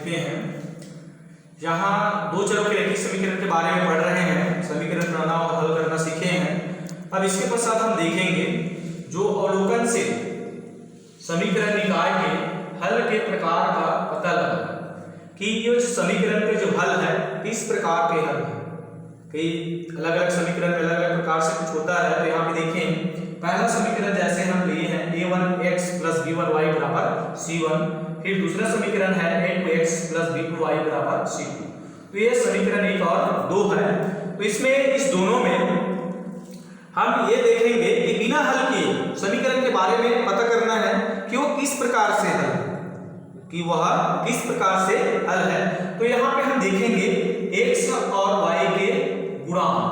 देखते हैं, यहाँ दो चरों के रैखिक समीकरण के बारे में पढ़ रहे हैं, समीकरण बनाना और हल करना सीखे हैं। अब इसके पश्चात हम देखेंगे जो अवलोकन से समीकरण निकाय के हल के प्रकार का पता लगा कि ये समीकरण के जो हल है किस प्रकार के हल है। कई अलग अलग समीकरण में अलग अलग प्रकार से कुछ होता है। तो यहाँ पे देखें, पहला समीकरण जैसे हम लिए हैं a1x + b1y = c1, फिर दूसरा समीकरण है a2x + b2y = c2। तो ये समीकरण एक और दो है। तो इसमें इस दोनों में हम ये देखेंगे कि बिना हल किए समीकरण के बारे में पता करना है कि वो किस प्रकार से हल है, कि वह किस प्रकार से हल है। तो यहाँ पे हम देखेंगे x और y के गुणांक,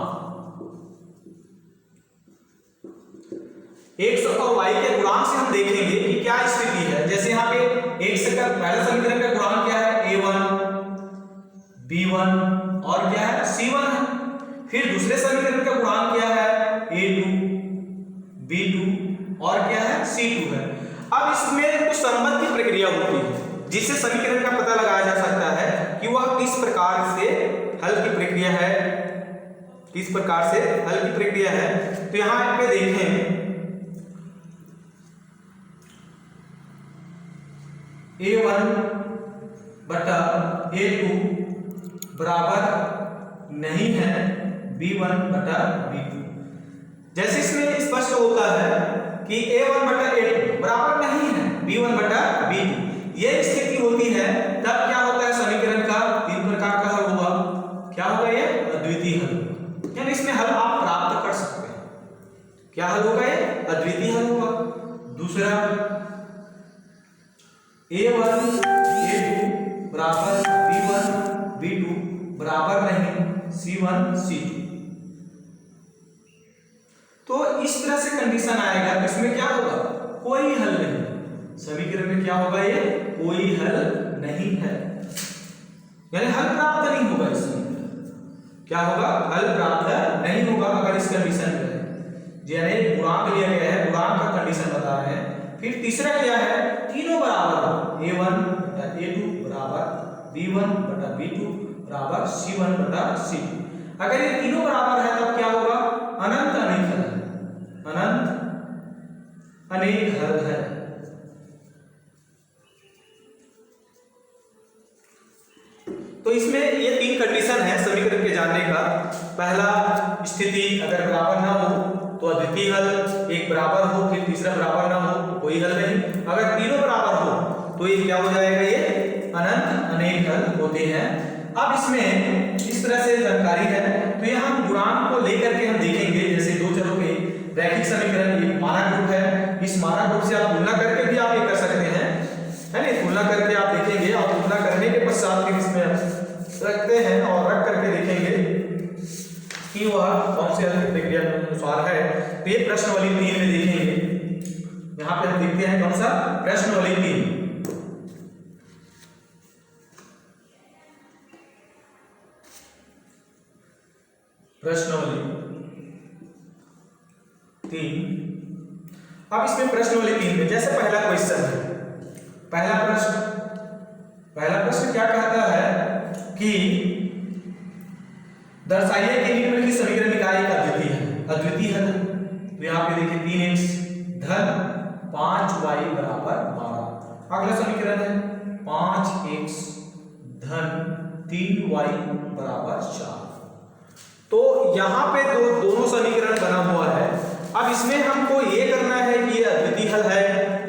x और y के गुणांक से हम देखेंगे कि क्या स्थिति है। जैसे यहाँ पे x का पहला समीकरण का गुणांक क्या है, a1 b1 और क्या है c1 है। फिर दूसरे समीकरण का गुणांक क्या है, a2 b2 और क्या है c2 है। अब इसमें कुछ संबंध की प्रक्रिया होती है जिससे समीकरण का पता लगाया जा सकता है कि वह किस प्रकार से हल की प्रक्रिया है, किस प्रकार से हल की प्रक्रिया है। तो यहां पे देखें, a1 बटा a2 बराबर नहीं है b1 बटा b2। जैसे इसमें स्पष्ट होता है कि a1 बटा a2 बराबर नहीं है b1 बटा b2, यह स्थिति होती है तब क्या होता है समीकरण का तीन प्रकार का हल होगा। क्या होगा, ये अद्वितीय हल होगा, यानी इसमें हल आप प्राप्त कर सकते हैं। क्या हल होगा, ये अद्वितीय हल होगा। दूसरा a1 a2 बराबर b1 b2 बराबर नहीं c1 c2। तो इस तरह से कंडीशन आएगा, इसमें क्या होगा, कोई हल नहीं। समीकरण में क्या होगा, ये कोई हल नहीं है, यानी हल प्राप्त नहीं होगा। इसमें क्या होगा, हल प्राप्त नहीं होगा अगर इस कंडीशन में है। यानी गुणांक लिया गया है, गुणांक का कंडीशन बता रहे हैं। फिर तीसरा क्या है, तीनों बराबर हो, a1 बटा a2 बराबर b1 बटा b2 बराबर c1 बटा c2। अगर ये तीनों बराबर है तब क्या होगा, अनंत अनेक हल है, अनंत अनेक हल है। तो इसमें ये तीन कंडीशन है समीकरण के जानने का। पहला स्थिति अगर बराबर ना हो तो अद्वितीय हल, एक बराबर हो फिर तीसरा बराबर ना हो कोई हल नहीं, अगर तीनों बराबर हो तो ये क्या हो जाएगा, ये अनंत अनेक हल होते हैं। अब इसमें इस तरह से जानकारी है। तो यहाँ हम गुणांक को लेकर के हम देखेंगे, जैसे दो चरों के रैखिक समीकरण, ये मानक रूप है, इस मानक रूप से आप तुलना करके भी आप ये कर सकते हैं, है ना। तुलना करके आप देखेंगे और तुलना करने के पश्चात फिर इसमें रखते हैं और रख करके देखेंगे कि वह कौन से हल की प्रक्रिया के अनुसार है। तो ये प्रश्नावली 3 में देखेंगे। यहाँ पे हम देखते हैं कौन सा, प्रश्नावली 3। प्रश्नावली 3। अब इसमें प्रश्नावली 3 में जैसे पहला क्वेश्चन है, पहला प्रश्न क्या कहता है कि दर्शाइए कि निम्नलिखित समीकरण निकाय का अद्वितीय हल। तो यहाँ पे देखिए 3x धन 5y बराबर 12। अगला समीकरण है 5x धन 3y बराबर 4। तो यहाँ पे दोनों समीकरण बना हुआ है। अब इसमें हमको ये करना है कि ये अद्वितीय हल है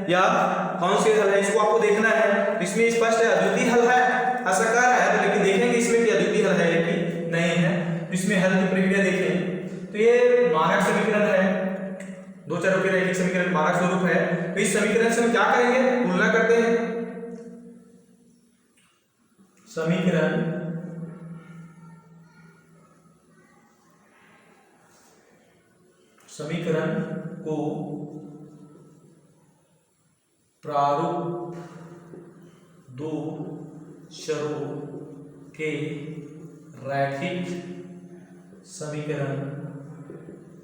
या कौन से हल है, इसको आपको देखना है। इसमें स्पष्ट है अद्वितीय हल है, ऐसा कह रहा है, तो लेकिन देखेंगे इसमें कि अद्वितीय हल है कि नहीं है। इसमें हल की प्रक्रिया देखें, तो ये मानक समीकरण है, दो चरों के रैखिक समीकरण मानक स्वरूप है। तो इस समीकरण से हम क्या करेंगे, तुलना करते हैं। समीकरण को प्रारूप दो चरों के रैखिक समीकरण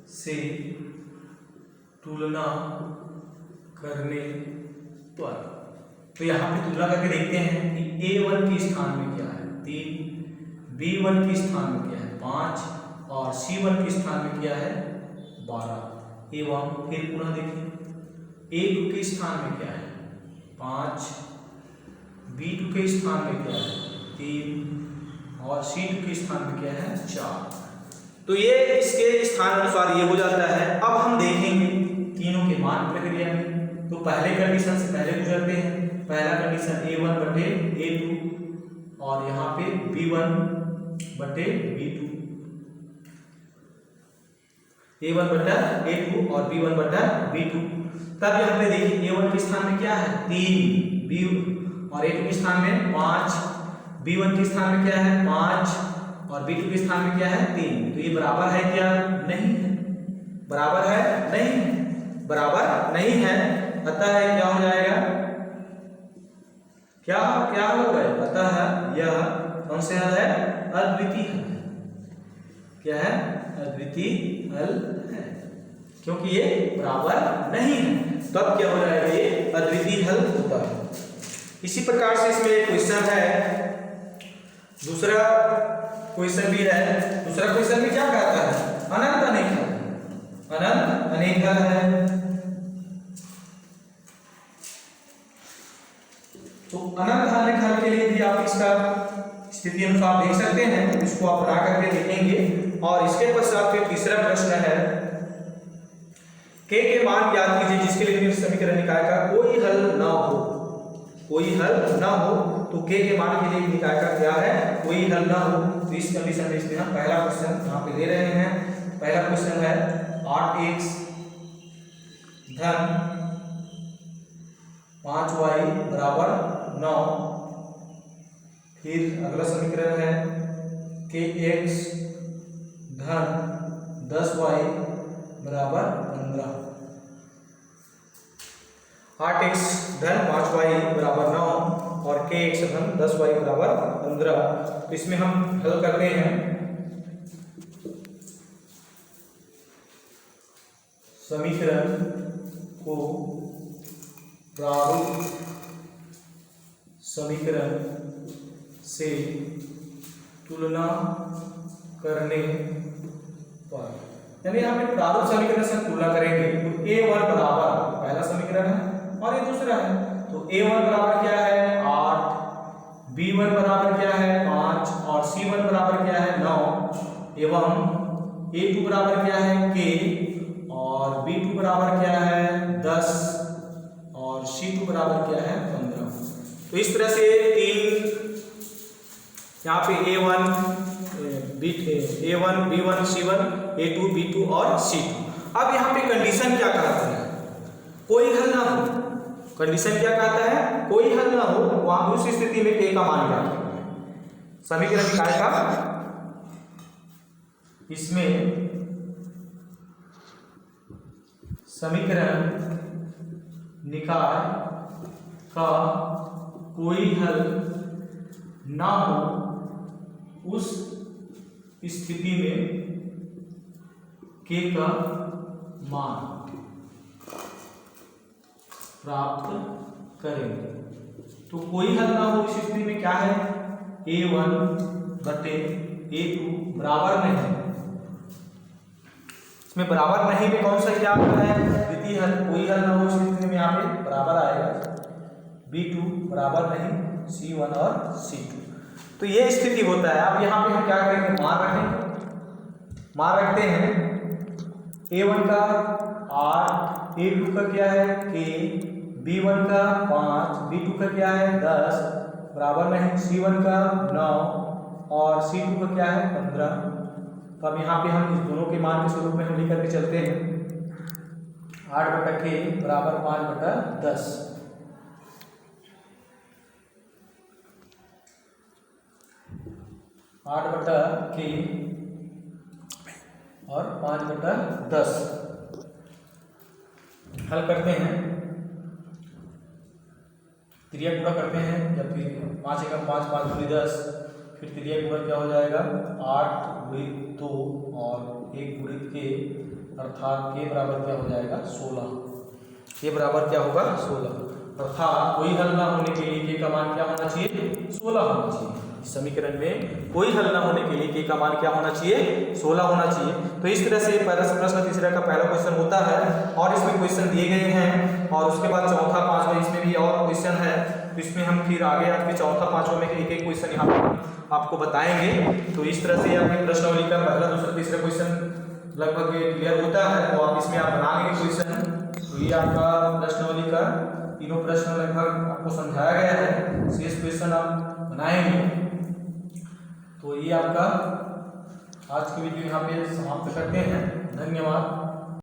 से तुलना करने पर तो यहाँ पे तुलना करके देखते हैं कि A1 के स्थान में क्या है 3, B1 के स्थान में क्या है 5 और C1 के स्थान में क्या है 12। एवं फिर पुनः देखिए A2 के स्थान में क्या है 5, B2 के स्थान में क्या है 3 और C2 के स्थान में क्या है 4। तो ये इसके स्थान अनुसार ये हो जाता है। अब हम देखेंगे तीनों के मान प्रक्रिया में। तो पहले कंडीशन से पहले गुजरते हैं। पहला कंडीशन A1 बटे A2 और यहाँ पे B1 बटे B2, A1 बटा A2 और B1 बटा B2। तब यहाँ पे देखिए A1 के स्थान में क्या है 3, B और A2 के स्थान में 5, B1 के स्थान में क्या है 5 और B2 के स्थान में क्या है 3। तो ये बराबर है क्या? नहीं है। बराबर है? नहीं है। बराबर नहीं है। अतः क्या हो जाएगा? क्या हो गए? अतः यह कौन से हल है? अद्वितीय हल है। क्या है? अद्वितीय हल है, क्योंकि ये बराबर नहीं है। तो अब क्या हो जाएगा? ये अद्वितीय हल होता है। इसी प्रकार से इसमें एक क्वेश्चन है, दूसरा क्वेश्चन भी है। दूसरा क्वेश्चन भी क्या कहता है? अनंत अनेक हल। अनंत अनेक हल है। तो अनंत अनेक हल के लिए भी आप इसका स्थिति अनुसार देख सकते हैं। इसको आप बना करके देखेंगे। और इसके पश्चात फिर तीसरा प्रश्न है, के मान ज्ञात कीजिए जिसके लिए निम्न समीकरण निकाय का कोई हल न हो। कोई हल न हो तो के मान के लिए निकाय का क्या है? कोई हल न हो। तो इस कंडीशन में इसमें हम पहला क्वेश्चन यहाँ पे ले रहे हैं। पहला क्वेश्चन है 8x धन 5y बराबर 9। फिर अगला समीकरण है kx धन 10y बराबर 15। 8x धन 5y बराबर 9 और kx धन 10y बराबर 15। तो इसमें हम हल करते हैं। समीकरण को प्रारूप समीकरण से तुलना करने पर, यानी यहाँ पे प्रारूप समीकरण से तुलना करेंगे तो A1 बराबर पहला समीकरण है और ये दूसरा है। तो A1 बराबर क्या है 8, B1 बराबर क्या है 5 और C1 बराबर क्या है 9 एवं A2 बराबर क्या है K और B2 बराबर क्या है 10 और C2 बराबर क्या है 15। तो इस तरह से तीन यहाँ पे A1, B1, C1, A2, B2 और C2। अब यहाँ पे कंडीशन क्या कहता है? कोई हल ना हो। कंडीशन क्या कहता है? कोई हल ना हो। वहां उस स्थिति में K का मान क्या है? समीकरण निकाय का इसमें समीकरण निकाय का कोई हल ना हो उस स्थिति में K का मान प्राप्त करेंगे। तो कोई हल ना हो इस स्थिति में क्या है? A1 बटे A2 बराबर नहीं। इसमें बराबर नहीं में कौन सा क्या आता है? द्वितीय हल। कोई हल ना हो इस स्थिति में यहाँ पे बराबर आएगा B2 बराबर नहीं C1 और C2। तो ये स्थिति होता है। अब यहाँ पे हम क्या करेंगे? मान रखेंगे। मान रखते हैं A1 का 8, A2 का क्या है K, B1 का 5, B2 का क्या है 10 बराबर नहीं C1 का 9 और C2 का क्या है 15। तो अब यहाँ पे हम इस दोनों के मान के स्वरूप में हम लिख करके चलते हैं। 8 बटा K बराबर 5 बटा 10। 8 बटा K और 5 बटा 10 हल करते हैं। त्रिया गुणा करते हैं या फिर 5 एकम 5, 5 दूनी 10। फिर त्रिया गुणा क्या हो जाएगा? 8 गुणित 2 और 1 गुणित K अर्थात K बराबर क्या हो जाएगा? 16। K बराबर क्या होगा? 16। अर्थात कोई हल ना होने के लिए k का मान क्या होना चाहिए, 16 होना चाहिए। इस समीकरण में कोई हल ना होने के लिए k का मान क्या होना चाहिए, 16 होना चाहिए। तो इस तरह से प्रश्न तीसरा का पहला क्वेश्चन होता है और इसमें क्वेश्चन दिए गए हैं और उसके बाद चौथा पांचवा इसमें भी और क्वेश्चन है। तो इसमें हम फिर आगे आपके चौथा पांचवा में एक एक क्वेश्चन यहाँ पर आपको बताएंगे। तो इस तरह से आपकी प्रश्नावली का पहला दूसरा तीसरा क्वेश्चन लगभग क्लियर होता है। तो आप इसमें आप बना लेंगे क्वेश्चन। तो ये आपका प्रश्नावली का तीनों प्रश्न लगभग आपको समझाया गया है, शेष क्वेश्चन आप बनाएंगे। तो ये आपका आज की वीडियो यहाँ पे समाप्त करते हैं। धन्यवाद।